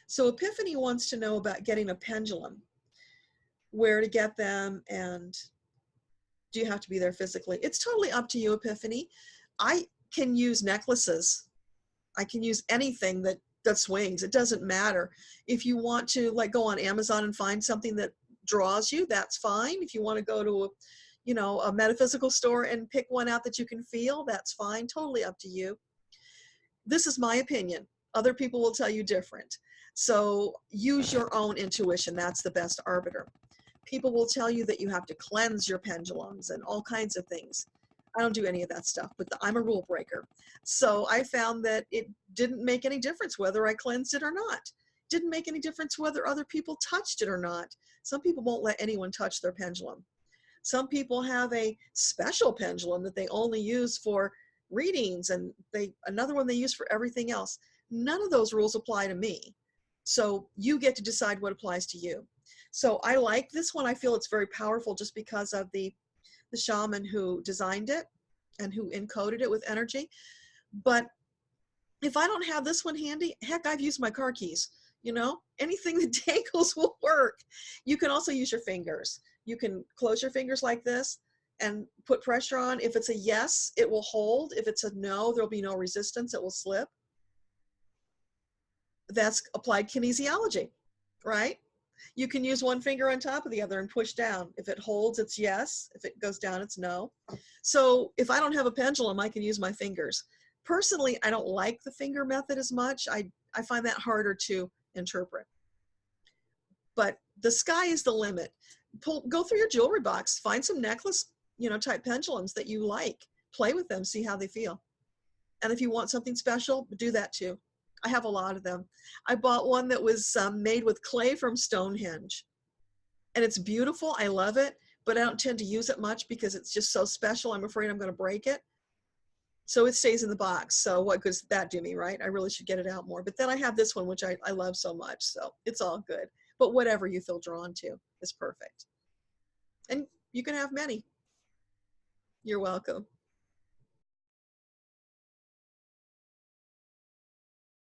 So Epiphany wants to know about getting a pendulum, where to get them, and do you have to be there physically? It's totally up to you, Epiphany. I can use necklaces. I can use anything that swings. It doesn't matter. If you want to like go on Amazon and find something that draws you, that's fine. If you want to go to a, you know, a metaphysical store and pick one out that you can feel, that's fine. Totally up to you. This is my opinion. Other people will tell you different. So use your own intuition. That's the best arbiter. People will tell you that you have to cleanse your pendulums and all kinds of things. I don't do any of that stuff, but I'm a rule breaker. So I found that it didn't make any difference whether I cleansed it or not. Didn't make any difference whether other people touched it or not. Some people won't let anyone touch their pendulum. Some people have a special pendulum that they only use for readings, and another one they use for everything else. None of those rules apply to me. So you get to decide what applies to you. So I like this one. I feel it's very powerful just because of the shaman who designed it and who encoded it with energy. But if I don't have this one handy, heck, I've used my car keys. You know, anything that dangles will work. You can also use your fingers. You can close your fingers like this and put pressure on. If it's a yes, it will hold. If it's a no, there'll be no resistance. It will slip. That's applied kinesiology, right? You can use one finger on top of the other and push down. If it holds, it's yes. If it goes down, it's no. So if I don't have a pendulum, I can use my fingers. Personally, I don't like the finger method as much. I find that harder to interpret. But the sky is the limit. Go through your jewelry box, find some necklace, you know, type pendulums that you like. Play with them, see how they feel. And if you want something special, do that too. I have a lot of them. I bought one that was made with clay from Stonehenge. And it's beautiful. I love it. But I don't tend to use it much because it's just so special. I'm afraid I'm going to break it. So it stays in the box. So what good does that do me, right? I really should get it out more. But then I have this one, which I love so much. So it's all good. But whatever you feel drawn to is perfect. And you can have many. You're welcome.